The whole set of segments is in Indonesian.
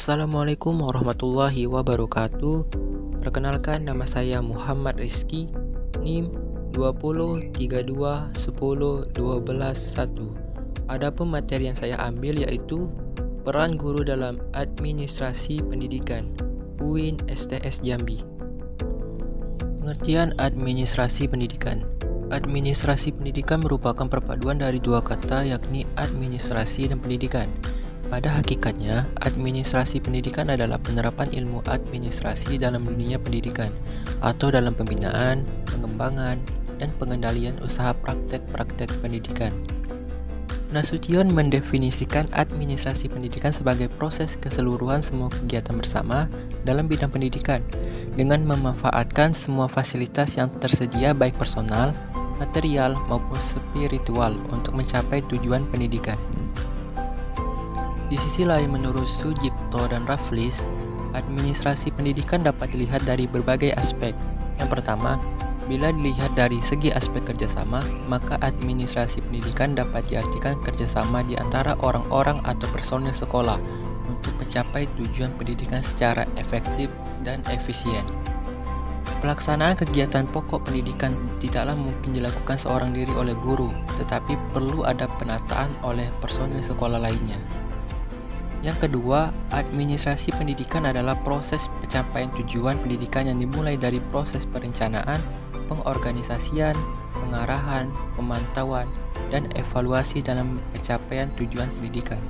Assalamualaikum warahmatullahi wabarakatuh. Perkenalkan, nama saya Muhammad Rizky, NIM 20321012 1. Adapun materi yang saya ambil yaitu peran guru dalam administrasi pendidikan, UIN STS Jambi. Pengertian administrasi pendidikan. Administrasi pendidikan merupakan perpaduan dari dua kata, yakni administrasi dan pendidikan. Pada hakikatnya, administrasi pendidikan adalah penerapan ilmu administrasi dalam dunia pendidikan atau dalam pembinaan, pengembangan, dan pengendalian usaha praktek-praktek pendidikan. Nasution mendefinisikan administrasi pendidikan sebagai proses keseluruhan semua kegiatan bersama dalam bidang pendidikan dengan memanfaatkan semua fasilitas yang tersedia baik personal, material, maupun spiritual untuk mencapai tujuan pendidikan. Di sisi lain, menurut Sujipto dan Raffles, administrasi pendidikan dapat dilihat dari berbagai aspek. Yang pertama, bila dilihat dari segi aspek kerjasama, maka administrasi pendidikan dapat diartikan kerjasama di antara orang-orang atau personil sekolah untuk mencapai tujuan pendidikan secara efektif dan efisien. Pelaksanaan kegiatan pokok pendidikan tidaklah mungkin dilakukan seorang diri oleh guru, tetapi perlu ada penataan oleh personil sekolah lainnya. Yang kedua, administrasi pendidikan adalah proses pencapaian tujuan pendidikan yang dimulai dari proses perencanaan, pengorganisasian, pengarahan, pemantauan, dan evaluasi dalam pencapaian tujuan pendidikan.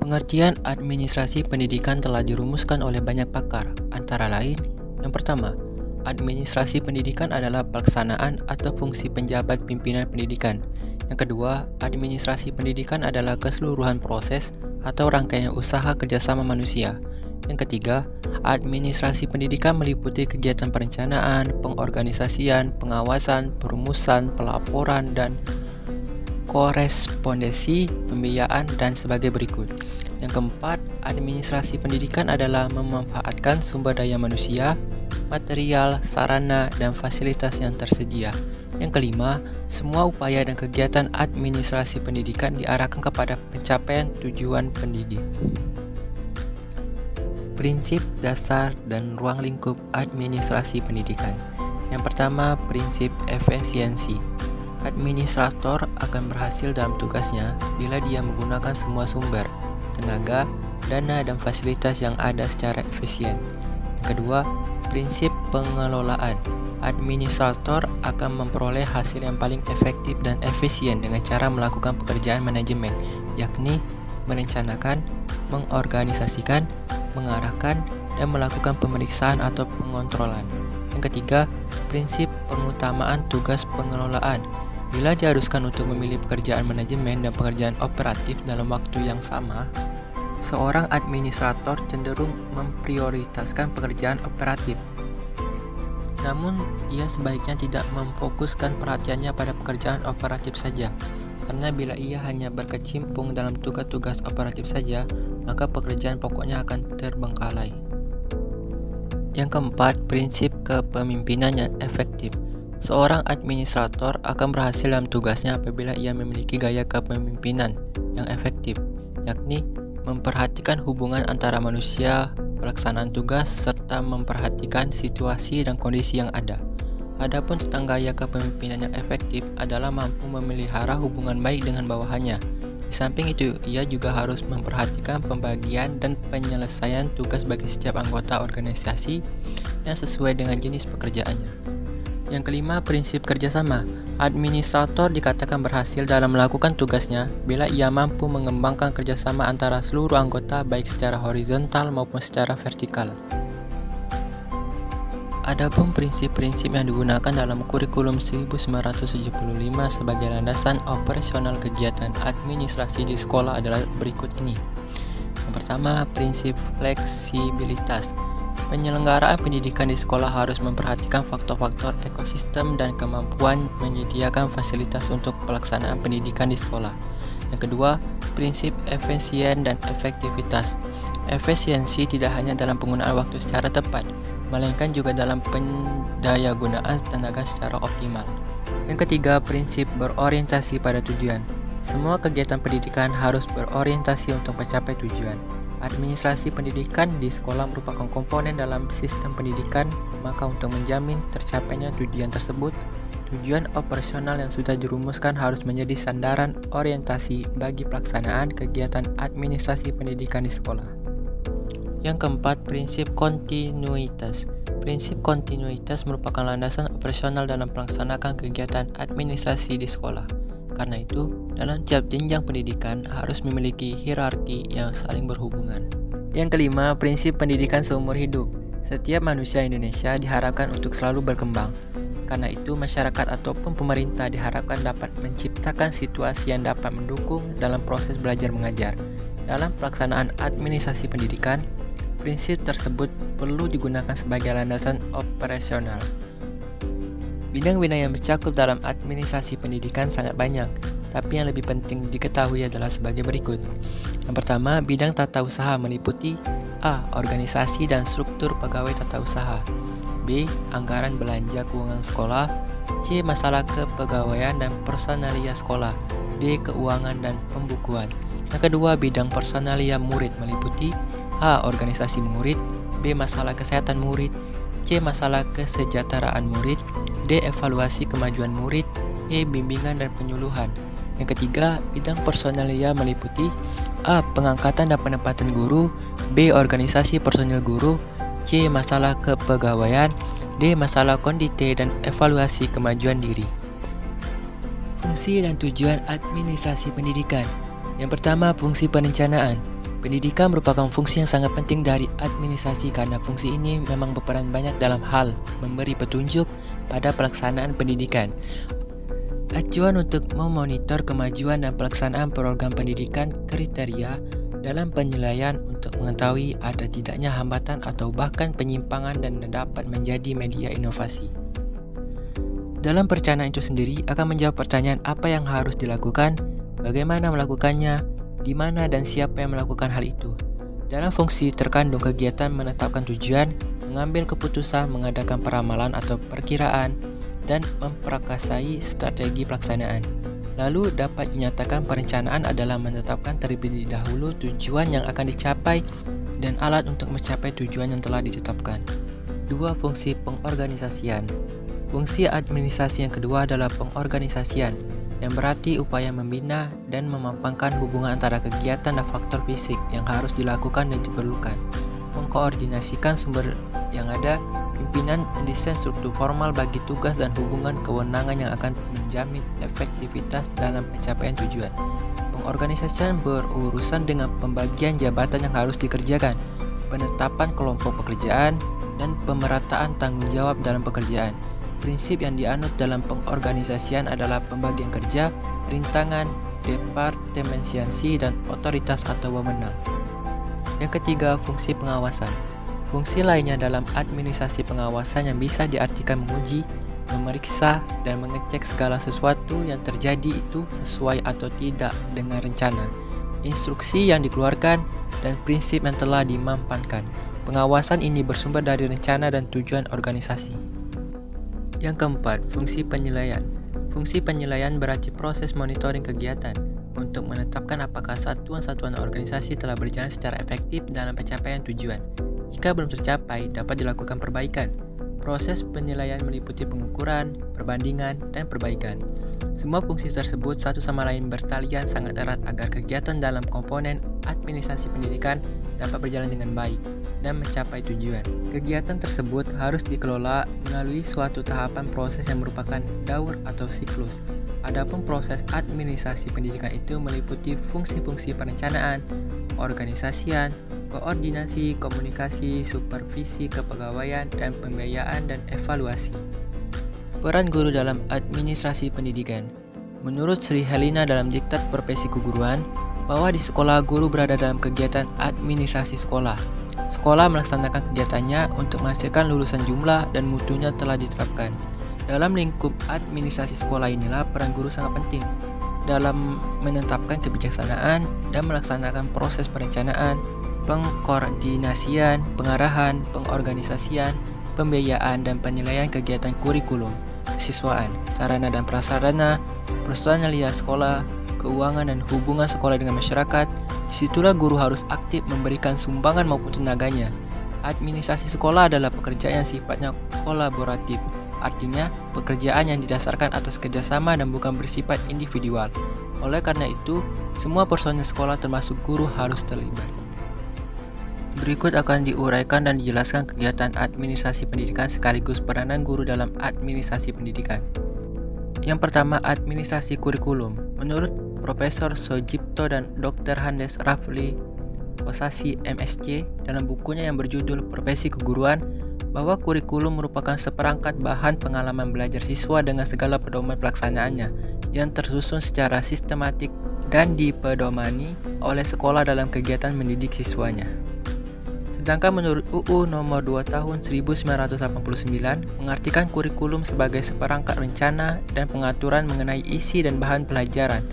Pengertian administrasi pendidikan telah dirumuskan oleh banyak pakar, antara lain, yang pertama, administrasi pendidikan adalah pelaksanaan atau fungsi penjabat pimpinan pendidikan. Yang kedua, administrasi pendidikan adalah keseluruhan proses atau rangkaian usaha kerjasama manusia. Yang ketiga, administrasi pendidikan meliputi kegiatan perencanaan, pengorganisasian, pengawasan, perumusan, pelaporan, dan korespondensi, pembiayaan, dan sebagai berikut. Yang keempat, administrasi pendidikan adalah memanfaatkan sumber daya manusia, material, sarana, dan fasilitas yang tersedia. Yang kelima, semua upaya dan kegiatan administrasi pendidikan diarahkan kepada pencapaian tujuan pendidik. Prinsip dasar dan ruang lingkup administrasi pendidikan. Yang pertama, prinsip efisiensi. Administrator akan berhasil dalam tugasnya bila dia menggunakan semua sumber, tenaga, dana, dan fasilitas yang ada secara efisien. Yang kedua, prinsip pengelolaan. Administrator akan memperoleh hasil yang paling efektif dan efisien dengan cara melakukan pekerjaan manajemen, yakni merencanakan, mengorganisasikan, mengarahkan, dan melakukan pemeriksaan atau pengontrolan. Yang ketiga, prinsip pengutamaan tugas pengelolaan. Bila diharuskan untuk memilih pekerjaan manajemen dan pekerjaan operatif dalam waktu yang sama, seorang administrator cenderung memprioritaskan pekerjaan operatif. Namun, ia sebaiknya tidak memfokuskan perhatiannya pada pekerjaan operatif saja, karena bila ia hanya berkecimpung dalam tugas-tugas operatif saja, maka pekerjaan pokoknya akan terbengkalai. Yang keempat, prinsip kepemimpinan yang efektif. Seorang administrator akan berhasil dalam tugasnya apabila ia memiliki gaya kepemimpinan yang efektif, yakni memperhatikan hubungan antara manusia, pelaksanaan tugas, serta memperhatikan situasi dan kondisi yang ada. Adapun tentang gaya kepemimpinan yang efektif adalah mampu memelihara hubungan baik dengan bawahannya. Di samping itu, ia juga harus memperhatikan pembagian dan penyelesaian tugas bagi setiap anggota organisasi yang sesuai dengan jenis pekerjaannya. Yang kelima, prinsip kerjasama. Administrator dikatakan berhasil dalam melakukan tugasnya bila ia mampu mengembangkan kerjasama antara seluruh anggota baik secara horizontal maupun secara vertikal. Adapun prinsip-prinsip yang digunakan dalam kurikulum 1975 sebagai landasan operasional kegiatan administrasi di sekolah adalah berikut ini. Yang pertama, prinsip fleksibilitas. Penyelenggaraan pendidikan di sekolah harus memperhatikan faktor-faktor ekosistem dan kemampuan menyediakan fasilitas untuk pelaksanaan pendidikan di sekolah. Yang kedua, prinsip efisien dan efektivitas. Efisiensi tidak hanya dalam penggunaan waktu secara tepat, melainkan juga dalam pendayagunaan tenaga secara optimal. Yang ketiga, prinsip berorientasi pada tujuan. Semua kegiatan pendidikan harus berorientasi untuk mencapai tujuan. Administrasi pendidikan di sekolah merupakan komponen dalam sistem pendidikan, maka untuk menjamin tercapainya tujuan tersebut, tujuan operasional yang sudah dirumuskan harus menjadi sandaran orientasi bagi pelaksanaan kegiatan administrasi pendidikan di sekolah. Yang keempat, prinsip kontinuitas. Prinsip kontinuitas merupakan landasan operasional dalam melaksanakan kegiatan administrasi di sekolah. Karena itu, dalam tiap jenjang pendidikan harus memiliki hierarki yang saling berhubungan. Yang kelima, prinsip pendidikan seumur hidup. Setiap manusia Indonesia diharapkan untuk selalu berkembang. Karena itu, masyarakat ataupun pemerintah diharapkan dapat menciptakan situasi yang dapat mendukung dalam proses belajar mengajar. Dalam pelaksanaan administrasi pendidikan, prinsip tersebut perlu digunakan sebagai landasan operasional. Bidang-bidang yang mencakup dalam administrasi pendidikan sangat banyak, tapi yang lebih penting diketahui adalah sebagai berikut. Yang pertama, bidang tata usaha meliputi A. Organisasi dan struktur pegawai tata usaha, B. Anggaran belanja keuangan sekolah, C. Masalah kepegawaian dan personalia sekolah, D. Keuangan dan pembukuan. Yang kedua, bidang personalia murid meliputi A. Organisasi murid, B. Masalah kesehatan murid, C. Masalah kesejahteraan murid, D. Evaluasi kemajuan murid, E. Bimbingan dan penyuluhan. Yang ketiga, bidang personalia meliputi A. Pengangkatan dan penempatan guru, B. Organisasi personil guru, C. Masalah kepegawaian, D. Masalah kondite dan evaluasi kemajuan diri. Fungsi dan tujuan administrasi pendidikan. Yang pertama, fungsi perencanaan. Pendidikan merupakan fungsi yang sangat penting dari administrasi karena fungsi ini memang berperan banyak dalam hal memberi petunjuk pada pelaksanaan pendidikan. Acuan untuk memonitor kemajuan dan pelaksanaan program pendidikan, kriteria dalam penilaian untuk mengetahui ada tidaknya hambatan atau bahkan penyimpangan dan dapat menjadi media inovasi. Dalam perencanaan itu sendiri akan menjawab pertanyaan apa yang harus dilakukan, bagaimana melakukannya, di mana dan siapa yang melakukan hal itu. Dalam fungsi terkandung kegiatan menetapkan tujuan, mengambil keputusan, mengadakan peramalan atau perkiraan, dan memprakarsai strategi pelaksanaan. Lalu dapat dinyatakan perencanaan adalah menetapkan terlebih dahulu tujuan yang akan dicapai dan alat untuk mencapai tujuan yang telah ditetapkan. 2. Fungsi pengorganisasian. Fungsi administrasi yang kedua adalah pengorganisasian, yang berarti upaya membina dan memampangkan hubungan antara kegiatan dan faktor fisik yang harus dilakukan dan diperlukan, mengkoordinasikan sumber yang ada, pimpinan mendesain struktur formal bagi tugas dan hubungan kewenangan yang akan menjamin efektivitas dalam pencapaian tujuan. Pengorganisasian berurusan dengan pembagian jabatan yang harus dikerjakan, penetapan kelompok pekerjaan, dan pemerataan tanggung jawab dalam pekerjaan. Prinsip yang dianut dalam pengorganisasian adalah pembagian kerja, rintangan, departemensiasi, dan otoritas atau wewenang. Yang ketiga, fungsi pengawasan. Fungsi lainnya dalam administrasi pengawasan yang bisa diartikan menguji, memeriksa, dan mengecek segala sesuatu yang terjadi itu sesuai atau tidak dengan rencana, instruksi yang dikeluarkan, dan prinsip yang telah dimapankan. Pengawasan ini bersumber dari rencana dan tujuan organisasi. Yang keempat, fungsi penilaian. Fungsi penilaian berarti proses monitoring kegiatan untuk menetapkan apakah satuan-satuan organisasi telah berjalan secara efektif dalam pencapaian tujuan. Jika belum tercapai, dapat dilakukan perbaikan. Proses penilaian meliputi pengukuran, perbandingan, dan perbaikan. Semua fungsi tersebut satu sama lain bertalian sangat erat agar kegiatan dalam komponen administrasi pendidikan dapat berjalan dengan baik dan mencapai tujuan. Kegiatan tersebut harus dikelola melalui suatu tahapan proses yang merupakan daur atau siklus. Adapun proses administrasi pendidikan itu meliputi fungsi-fungsi perencanaan, organisasian, koordinasi, komunikasi, supervisi kepegawaian, dan pembiayaan dan evaluasi. Peran guru dalam administrasi pendidikan. Menurut Sri Helena dalam Diktat Profesi Keguruan, bahwa di sekolah guru berada dalam kegiatan administrasi sekolah. Sekolah melaksanakan kegiatannya untuk menghasilkan lulusan jumlah dan mutunya telah ditetapkan. Dalam lingkup administrasi sekolah inilah peran guru sangat penting dalam menetapkan kebijaksanaan dan melaksanakan proses perencanaan, pengkoordinasian, pengarahan, pengorganisasian, pembiayaan, dan penilaian kegiatan kurikulum, kesiswaan, sarana dan prasarana, personalia sekolah, keuangan dan hubungan sekolah dengan masyarakat, Disitulah guru harus aktif memberikan sumbangan maupun tenaganya. Administrasi sekolah adalah pekerjaan yang sifatnya kolaboratif, artinya pekerjaan yang didasarkan atas kerjasama dan bukan bersifat individual. Oleh karena itu, semua personil sekolah termasuk guru harus terlibat. Berikut akan diuraikan dan dijelaskan kegiatan administrasi pendidikan sekaligus peranan guru dalam administrasi pendidikan. Yang pertama, administrasi kurikulum. Menurut Profesor Sojipto dan Dr. Handes Rafli Kosasi MSc dalam bukunya yang berjudul Profesi Keguruan, bahwa kurikulum merupakan seperangkat bahan pengalaman belajar siswa dengan segala pedoman pelaksanaannya yang tersusun secara sistematik dan dipedomani oleh sekolah dalam kegiatan mendidik siswanya. Sedangkan menurut UU Nomor 2 Tahun 1989 mengartikan kurikulum sebagai seperangkat rencana dan pengaturan mengenai isi dan bahan pelajaran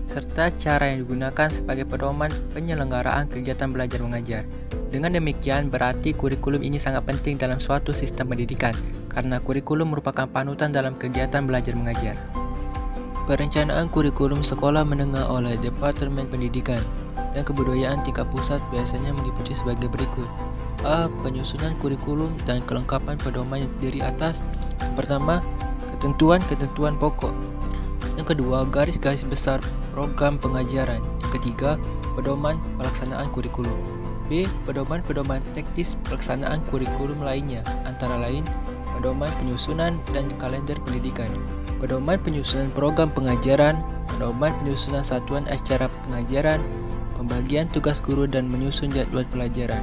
serta cara yang digunakan sebagai pedoman penyelenggaraan kegiatan belajar mengajar. Dengan demikian, berarti kurikulum ini sangat penting dalam suatu sistem pendidikan, karena kurikulum merupakan panutan dalam kegiatan belajar mengajar. Perencanaan kurikulum sekolah menengah oleh Departemen Pendidikan dan Kebudayaan tingkat pusat biasanya meliputi sebagai berikut. A. Penyusunan kurikulum dan kelengkapan pedoman yang terdiri atas: pertama, ketentuan-ketentuan pokok. Yang kedua, garis-garis besar program pengajaran. Yang ketiga, pedoman pelaksanaan kurikulum. B. Pedoman-pedoman teknis pelaksanaan kurikulum lainnya, antara lain pedoman penyusunan dan kalender pendidikan, pedoman penyusunan program pengajaran, pedoman penyusunan satuan acara pengajaran, pembagian tugas guru dan menyusun jadwal pelajaran.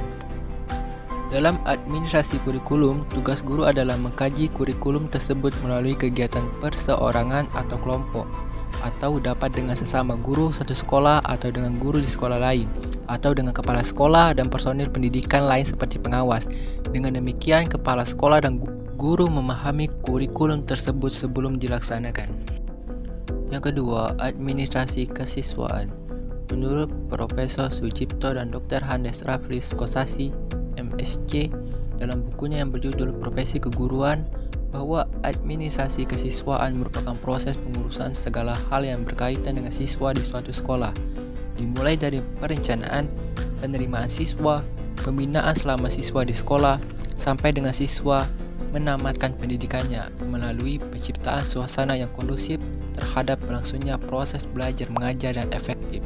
Dalam administrasi kurikulum, tugas guru adalah mengkaji kurikulum tersebut melalui kegiatan perseorangan atau kelompok, atau dapat dengan sesama guru satu sekolah atau dengan guru di sekolah lain, atau dengan kepala sekolah dan personil pendidikan lain seperti pengawas. Dengan demikian, kepala sekolah dan guru memahami kurikulum tersebut sebelum dilaksanakan. Yang kedua, administrasi kesiswaan. Menurut Profesor Sujipto dan Dr. Handes Rafli Kosasi MSc dalam bukunya yang berjudul Profesi Keguruan, bahwa administrasi kesiswaan merupakan proses pengurusan segala hal yang berkaitan dengan siswa di suatu sekolah, dimulai dari perencanaan, penerimaan siswa, pembinaan selama siswa di sekolah, sampai dengan siswa menamatkan pendidikannya melalui penciptaan suasana yang kondusif terhadap berlangsungnya proses belajar mengajar dan efektif.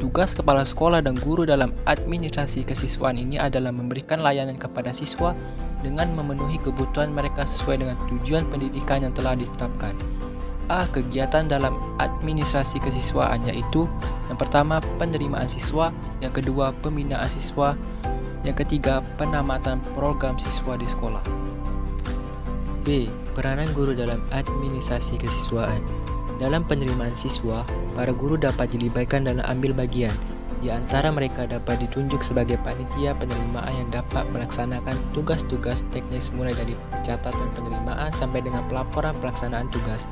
Tugas kepala sekolah dan guru dalam administrasi kesiswaan ini adalah memberikan layanan kepada siswa dengan memenuhi kebutuhan mereka sesuai dengan tujuan pendidikan yang telah ditetapkan. A. Kegiatan dalam administrasi kesiswaan, yaitu yang pertama, penerimaan siswa, yang kedua, pembinaan siswa, yang ketiga, penamatan program siswa di sekolah. B. Peranan guru dalam administrasi kesiswaan. Dalam penerimaan siswa, para guru dapat dilibatkan dalam ambil bagian. Di antara mereka dapat ditunjuk sebagai panitia penerimaan yang dapat melaksanakan tugas-tugas teknis mulai dari pencatatan penerimaan sampai dengan pelaporan pelaksanaan tugas.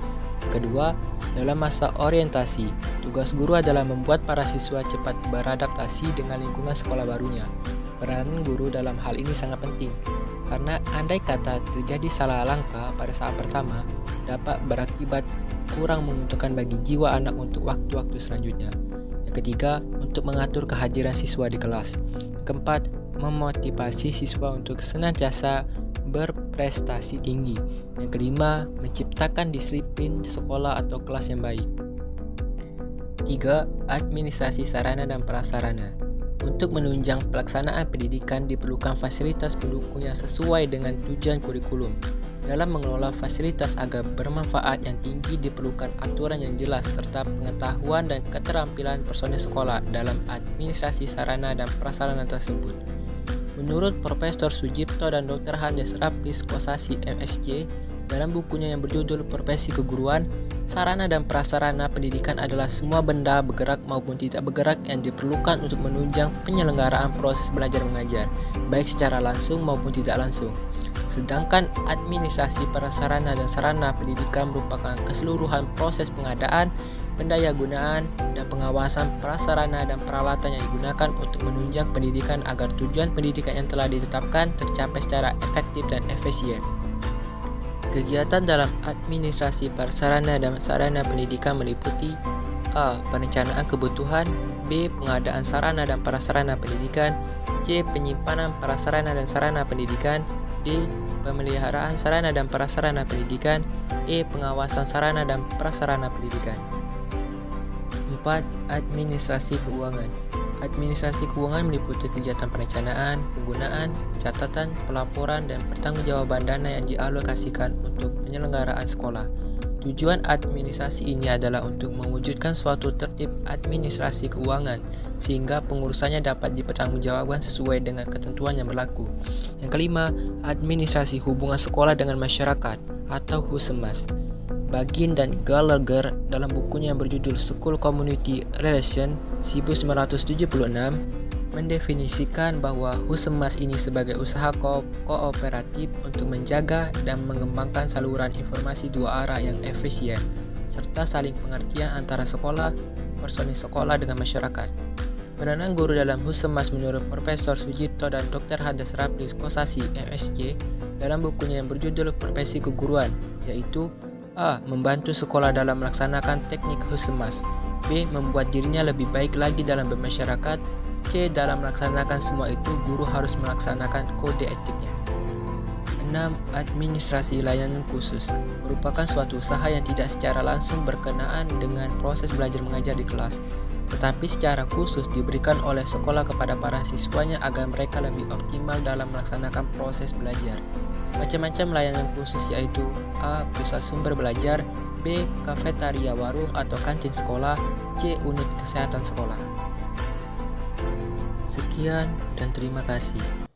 Kedua, dalam masa orientasi, tugas guru adalah membuat para siswa cepat beradaptasi dengan lingkungan sekolah barunya. Peranan guru dalam hal ini sangat penting, karena andai kata terjadi salah langkah pada saat pertama, dapat berakibat kurang menguntungkan bagi jiwa anak untuk waktu-waktu selanjutnya. Yang ketiga, untuk mengatur kehadiran siswa di kelas. Keempat, memotivasi siswa untuk senantiasa berprestasi tinggi. Yang kelima, menciptakan disiplin sekolah atau kelas yang baik. 3. Administrasi sarana dan prasarana. Untuk menunjang pelaksanaan pendidikan diperlukan fasilitas pendukung yang sesuai dengan tujuan kurikulum. Dalam mengelola fasilitas agar bermanfaat yang tinggi diperlukan aturan yang jelas serta pengetahuan dan keterampilan personel sekolah dalam administrasi sarana dan prasarana tersebut. Menurut Profesor Sujipto dan Dr. Handes Rafli Kosasi MSc dalam bukunya yang berjudul Profesi Keguruan, sarana dan prasarana pendidikan adalah semua benda bergerak maupun tidak bergerak yang diperlukan untuk menunjang penyelenggaraan proses belajar mengajar, baik secara langsung maupun tidak langsung. Sedangkan administrasi prasarana dan sarana pendidikan merupakan keseluruhan proses pengadaan, pendayagunaan, dan pengawasan prasarana dan peralatan yang digunakan untuk menunjang pendidikan agar tujuan pendidikan yang telah ditetapkan tercapai secara efektif dan efisien. Kegiatan dalam administrasi prasarana dan sarana pendidikan meliputi A. Perencanaan kebutuhan, B. Pengadaan sarana dan prasarana pendidikan. C. Penyimpanan prasarana dan sarana pendidikan. D. Pemeliharaan sarana dan prasarana pendidikan. E. Pengawasan sarana dan prasarana pendidikan. 4. Administrasi keuangan. Administrasi keuangan meliputi kegiatan perencanaan, penggunaan, pencatatan, pelaporan, dan pertanggungjawaban dana yang dialokasikan untuk penyelenggaraan sekolah. Tujuan administrasi ini adalah untuk mewujudkan suatu tertib administrasi keuangan sehingga pengurusannya dapat dipertanggungjawabkan sesuai dengan ketentuan yang berlaku. Yang kelima, administrasi hubungan sekolah dengan masyarakat atau Husemas. Bagin dan Gallagher dalam bukunya yang berjudul School Community Relation 1976 mendefinisikan bahwa Husemas ini sebagai usaha kooperatif untuk menjaga dan mengembangkan saluran informasi dua arah yang efisien serta saling pengertian antara sekolah, personil sekolah dengan masyarakat. Peranan guru dalam Husemas menurut Profesor Sujipto dan Dr. Hadas Raplis Kosasi MSc dalam bukunya yang berjudul Profesi Keguruan, yaitu A. Membantu sekolah dalam melaksanakan teknik Husemas. B. Membuat dirinya lebih baik lagi dalam bermasyarakat. C. Dalam melaksanakan semua itu, guru harus melaksanakan kode etiknya. 6. Administrasi layanan khusus merupakan suatu usaha yang tidak secara langsung berkenaan dengan proses belajar mengajar di kelas, tetapi secara khusus diberikan oleh sekolah kepada para siswanya agar mereka lebih optimal dalam melaksanakan proses belajar. Macam-macam layanan khusus yaitu A. Pusat sumber belajar. B. Kafetaria warung atau kantin sekolah. C. Unit kesehatan sekolah. Sekian dan terima kasih.